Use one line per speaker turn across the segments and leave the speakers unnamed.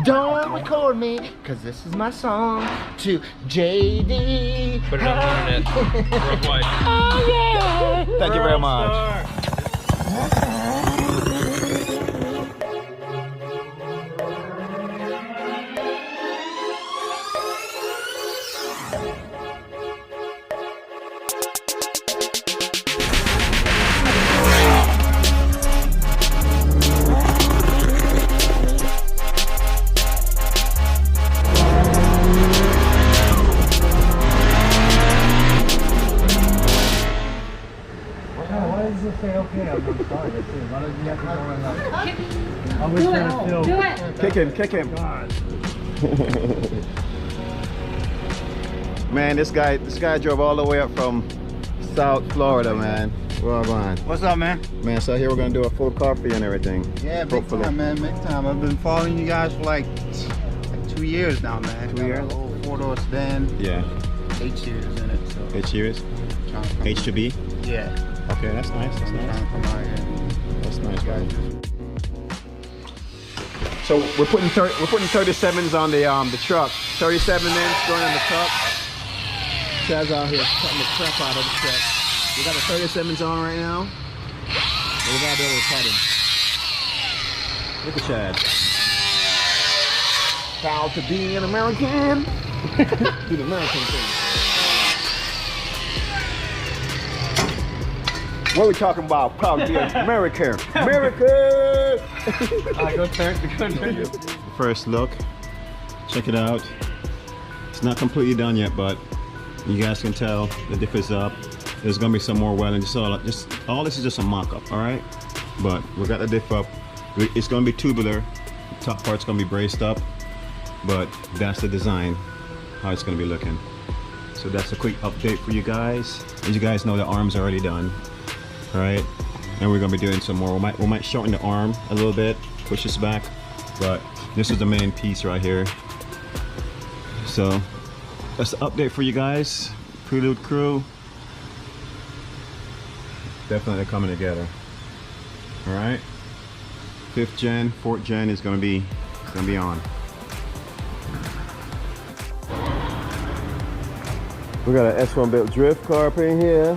Don't record me, cause this is my song to JD.
Put it on the internet. Worldwide.
Oh yeah!
Thank you very much. Kick him. Man, this guy drove all the way up from South Florida, man. Well, man.
What's up, man?
Man, so here we're gonna do a full car for you and everything.
Yeah, big time, man. Big time. I've been following you guys for like 2 years now, man.
2 years?
Old 4-door sedan.
Yeah.
8 years in it. So
8 years. H2B.
Yeah.
Okay, that's nice. That's nice.
Trying to come out here.
That's nice, bro. So we're putting 37s on the truck. 37 inch going on the truck. Chad's out here cutting the crap out of the truck. We got the 37s on right now. And we gotta be able to cut him. Look at Chad. Proud to be an American. Do the American thing. What are we talking about? Proud to be an American. America!
Go turn.
First look. Check it out. It's not completely done yet, but you guys can tell the diff is up. There's gonna be some more welding. All this is just a mock-up, all right? But we got the diff up. It's gonna be tubular. The top part's gonna be braced up, but that's the design, how it's gonna be looking. So that's a quick update for you guys. As you guys know, the arm's already done, all right? And we're gonna be doing some more. We might shorten the arm a little bit, push this back, but this is the main piece right here. So that's the update for you guys. Prelude crew. Definitely coming together. All right. 5th gen, 4th gen is gonna be on. We got an S1 built drift car up in here.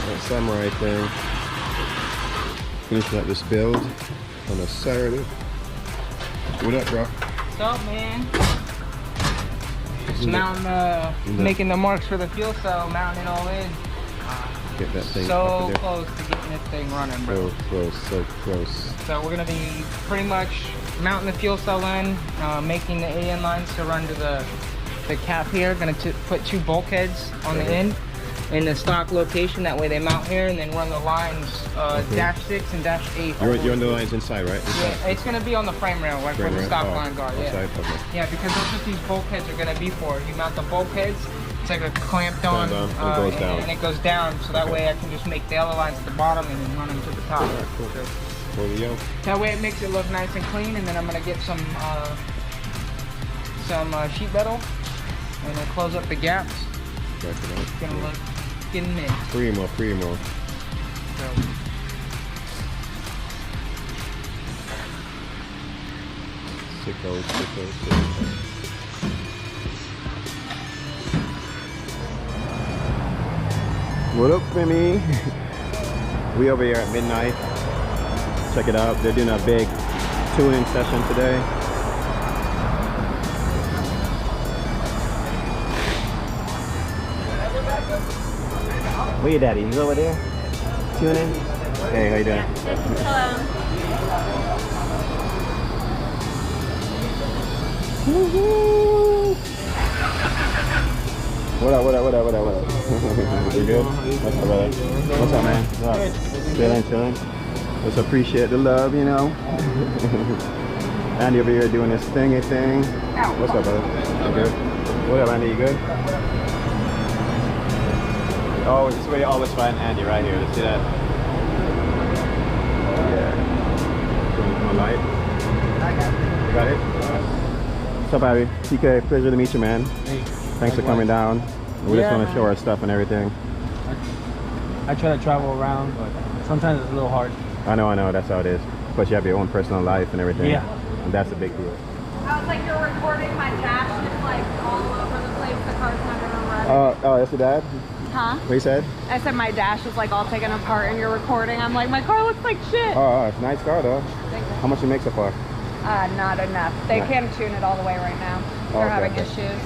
That samurai thing. Finishing up this build on a Saturday. What up, bro?
What's up, man? Just mounting, making the marks for the fuel cell, mounting it all in.
Get that thing
so close to getting this thing running, bro.
So close.
So we're gonna be pretty much mounting the fuel cell in, making the AN lines to run to the cap here. Gonna put 2 bulkheads on the end in the stock location. That way they mount here and then run the lines -6 and -8.
You're on the lines inside, right?
Yeah, it's gonna be on the frame rail, like where the stock lines are. Yeah.
Outside, okay.
Yeah, because that's what these bulkheads are gonna be for. You mount the bulkheads. It's like a clamped on,
and it goes down.
So that way I can just make the other lines at the bottom and then run them to the top.
Right, cool.
That way it makes it look nice and clean, and then I'm gonna get some sheet metal and then close up the gaps. It's gonna look getting in.
Primo.
So.
Sickos. What up, Femi? We over here at Midnite. Check it out. They're doing a big tuning session today. Where your daddy? He's over there tuning. Hey, how you doing?
Hello.
What up? You good? What's up, brother? What's up, man? What's up? Chilling. Just appreciate the love, you know. Andy over here doing his thing. What's up, brother? You good? What up, Andy? You good? Oh, this is where you always find Andy, right here. Let's see that. Yeah. Turn the light. You got it? What's up, Abby? TK, pleasure to meet you, man.
Hey.
Thanks for coming down. We just want to show our stuff and everything.
I try to travel around, but sometimes it's a little hard.
I know, that's how it is. Plus you have your own personal life and everything.
Yeah.
And that's a big deal.
I was like, you're recording my dash is like all over the place. The car's not gonna run.
Oh, that's your dad?
Huh?
What you said?
I said my dash is like all taken apart and you're recording. I'm like, my car looks like shit.
Oh, it's a nice car though. How much it make so far?
Not enough. They can't tune it all the way right now. They're having issues.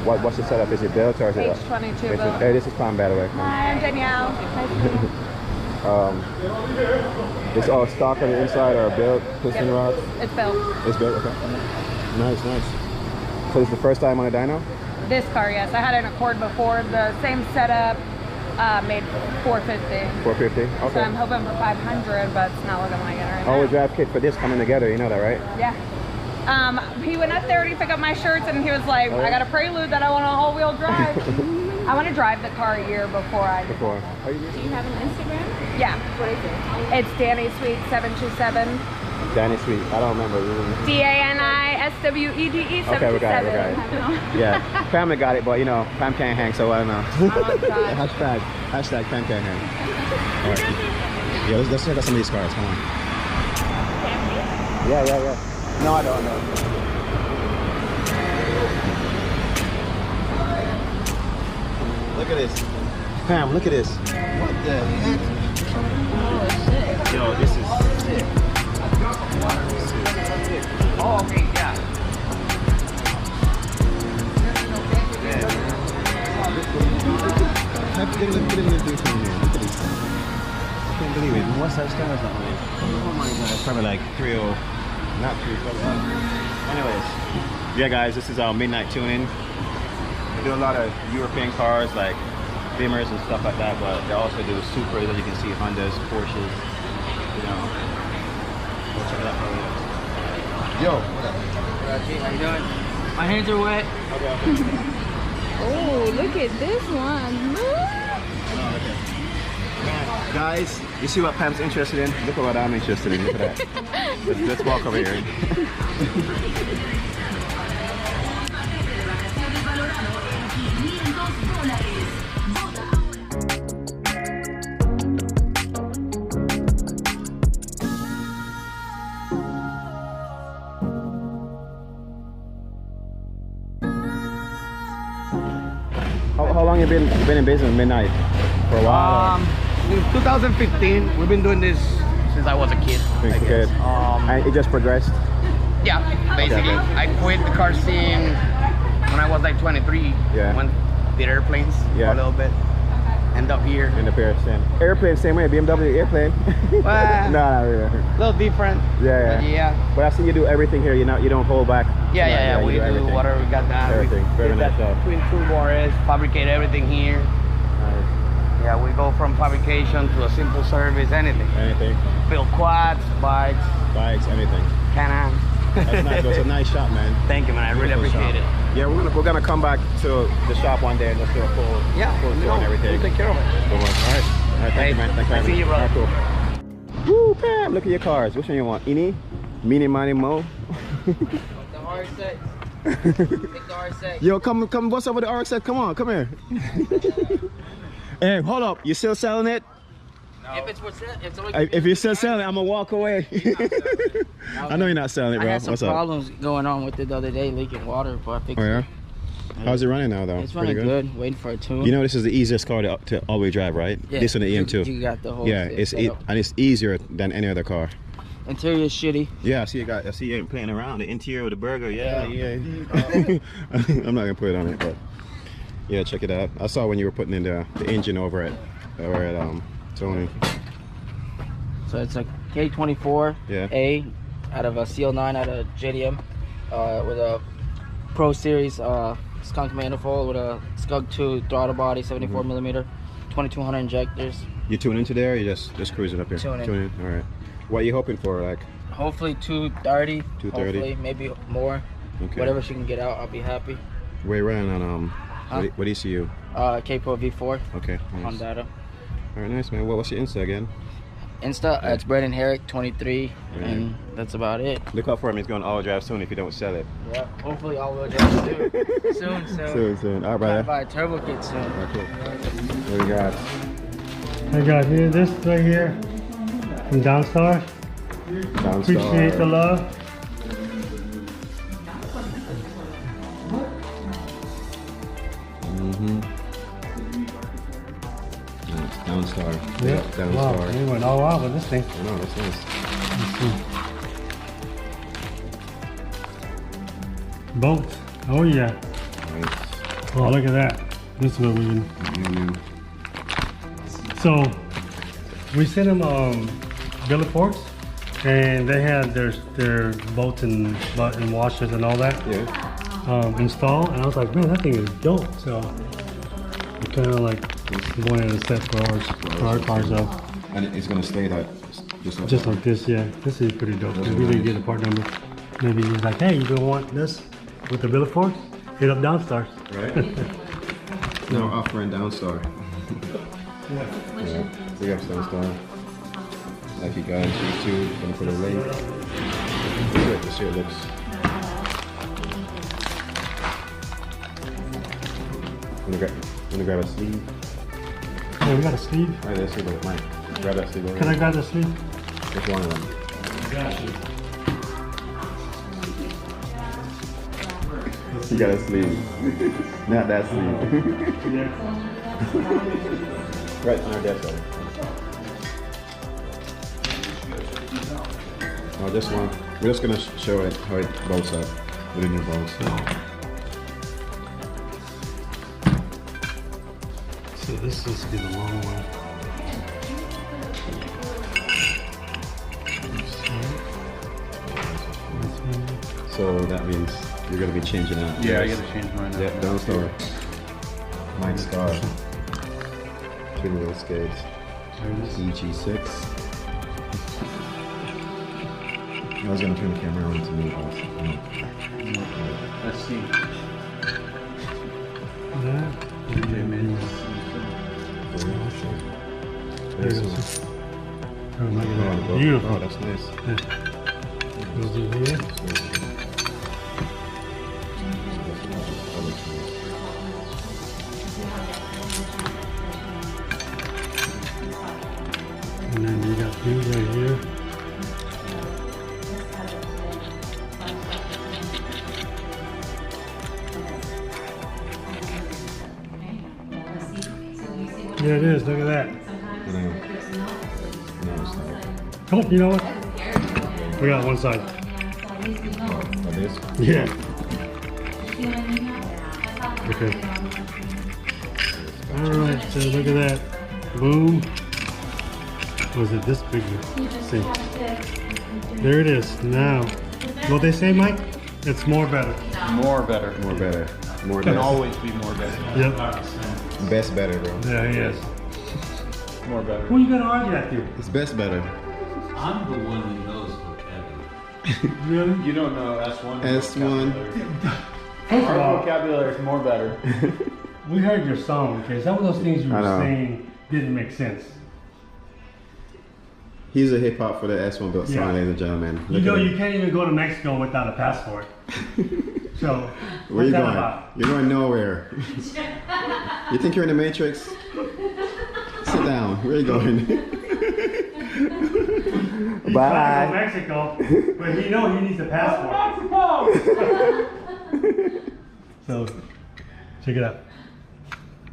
What's the setup? Is it built or is it?
H22 built.
Hey, this is Pam, by the way.
Hi, I'm Danielle. Nice to meet you.
It's all stock on the inside or built piston rods?
It's built.
It's built, okay. Nice, nice. So this is the first time on a dyno?
This car, yes. I had an Accord before. The same setup, made 450.
450? Okay.
So I'm hoping for 500, but it's not looking like it right now.
All-wheel drive kit for this coming together, you know that, right?
Yeah. He went up there to pick up my shirts and he was like, I got a Prelude that I want to all-wheel drive. I want to drive the car a year before I...
Do you
have an Instagram? Yeah. What is it? It's Danny Sweet 727.
Danny Sweet. I don't remember.
DANISWEDE 727.
Okay, we got it. Yeah. Pam got it, but you know, Pam can't hang, so I don't know. Hashtag Pam can't hang. All right. Yeah, let's check out some of these cars. Come on. Yeah. No, I don't know. Look at this. Pam, look at this. What the heck? Yo, this is sick.
Oh, okay, yeah.
Look at this. I can't believe it. What's that star? Oh my god, it's probably like 3.0. Not 3.0. Anyways, yeah guys, this is our midnight tuning. We do a lot of European cars like Beamers and stuff like that, but they also do Supras, as you can see, Hondas, Porsches, you know. Go check it out for you. Yo, what up?
How you doing? My hands are wet.
Okay.
Oh, look at this one.
Guys, you see what Pam's interested in? Look at what I'm interested in. Look at that. Let's walk over here. How long have you been in business, Midnite? For a while?
In 2015, we've been doing this since I was a kid.
And it just progressed?
Yeah, basically.
Okay.
I quit the car scene when I was like 23.
Yeah.
Went did airplanes for a little bit. End up here.
In the pair, same. Airplane, same way. BMW airplane.
Well,
no, really.
a little different.
Yeah. But I see you do everything here. You don't hold back.
Yeah. We do
everything.
whatever we got done.
Everything. Very nice job.
Twin toolbars, fabricate everything here.
Nice.
Yeah, we go from fabrication to a simple service, anything. Build quads, bikes,
anything.
Can-Am.
That's nice. It's a nice shop, man.
Thank you, man. I really appreciate it.
Yeah, we're gonna come back to the shop one day and just do a full tour and everything.
We'll take care of it.
All right. Thank you, man. Thanks for having me.
See you, brother.
All right, cool. Woo, Pam! Look at your cars. Which one you want? Ini, Mini, Mani, Mo.
The RX-7. Take the RX-7.
Yo, come. What's up with the RX-7? Come on, come here. Hey, hold up. You still selling it?
If it's what's that,
If you're still selling it, I'm gonna walk away. I know you're not selling it, bro.
I had some
What's up?
problems going on with it the other day, leaking water, but I fixed it.
How's it running now, though?
It's running good. Waiting for a tune.
You know, this is the easiest car to all-wheel drive, right?
Yeah.
This one, the EM2.
You got the whole.
Yeah, it's easier than any other car.
Interior is shitty.
Yeah, I see you playing around the interior with the burger. Yeah. I'm not gonna put it on it, but yeah, check it out. I saw when you were putting in the engine over at Sone.
So it's a K24 A out of a CL9 out of JDM with a Pro Series skunk manifold with a Skunk 2 throttle body, 74 millimeter, 2200 injectors.
You tune into there, or you just cruising up here?
Tune in.
All right. What are you hoping for, like?
Hopefully 230.
230.
Hopefully, maybe more.
Okay.
Whatever she can get out, I'll be happy.
Where you running on what ECU?
K-Pro V4.
Okay. Nice.
On data.
All right, nice man. What's your Insta again?
Insta, it's Branden Herrick 23, and that's about it.
Look out for him. He's going to all drive soon if you don't sell it.
Yeah, hopefully all will drive soon.
Soon. All right, brother.
Buy a turbo kit soon.
All right, cool. What do we got?
I got here this right here from Downstar.
Downstar.
Appreciate the love.
Nice. Downstar.
Yeah.
Downstar.
Wow, we went all out with this thing.
I know, that's nice.
Boats. Oh yeah.
Nice.
Oh, look at that. This is what we can. So we sent them Billet Forks, and they had their boats and washers and all that installed. And I was like, man, that thing is dope. So we kind of like wanted a set for our cars though.
And it's gonna stay that
Just like this, yeah. This is pretty dope. We didn't get a part number. Maybe he's like, hey, you don't want this with the Billet Forks? Hit up Downstar.
Right? Now offering Downstar. Yeah, big up Downstar. Like you guys, YouTube, gonna put a link. Let's see how it looks. Gonna grab a sleeve.
Yeah, we got a sleeve.
Alright, let's see what Mike. Grab that sleeve over
Can I grab the sleeve?
Just one of them. You got a sleeve. Not that sleeve. Right on our desk. Oh, this one. We're just gonna show it how it bolts up with the new bolts.
So this is gonna be the long one.
So that means you're gonna be changing out.
Yeah, I gotta change mine out.
Yeah, Downstar. Mike's car. Twin wheel skates. EG6. I was gonna turn the camera on to me, but
Let's see.
Beautiful.
Oh, that's nice.
Goes in here. And then you got these right here. Yeah, it is. Look at that. Come on, you know what? We got one side.
Oh, this?
Yeah. Okay. Alright, so look at that. Boom. Was it this big? See. There it is. Now, what they say, Mike? It's more better.
More better.
More better. More
Can
better.
always be more better.
Yep.
Best better, bro.
Yeah, he is.
More better.
Who you gonna argue that to?
It's best better.
I'm the one who knows vocabulary.
Really?
You don't know S1.
S1.
Our vocabulary is more better.
We heard your song, okay? Some of those things you
I
were
know.
saying didn't make sense.
He's a hip hop for the S1 built
Yeah.
song, ladies and gentlemen.
You
Look
know
at
you
him.
can't even go to Mexico without a passport. So,
Where you
what's that
going?
about?
You're going nowhere. You think you're in the Matrix? Sit down. Where are you going?
He's trying to go to Mexico, but he knows he needs a passport. So, check it out.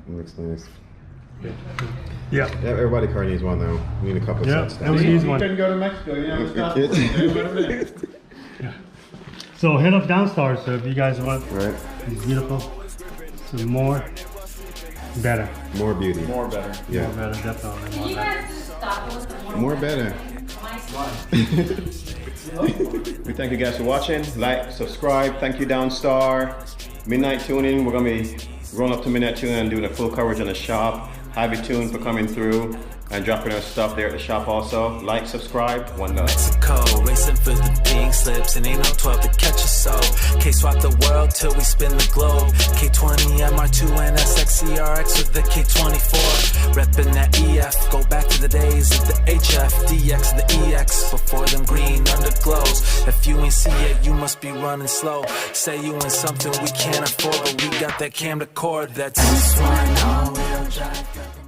Looks nice.
Yeah.
Everybody car needs one though. We need a couple
Yeah,
sets.
everybody needs
You
one.
couldn't go to Mexico, you know, it's not.
So hit up Downstar. So if you guys want
Right?
these beautiful, some more, better.
More beauty.
More better.
Yeah.
More better, definitely. More better.
More better. We thank you guys for watching. Like, subscribe. Thank you, Downstar. Midnite tuning. We're gonna be rolling up to Midnite tuning and doing a full coverage on the shop. Javituned for coming through and dropping our stuff there at the shop also. Like, subscribe, one love.
Mexico, racing for the pink slips, and ain't no 12 to catch us so. K-swap the world till we spin the globe. K20 MR2 and SXCRX with the K24. Reppin' that EF, go back to the days of the HF, DX, the EX, before them green underglows. If you ain't see it, you must be running slow. Say you in something we can't afford, but we got that camcorder that's this one, all-wheel drive.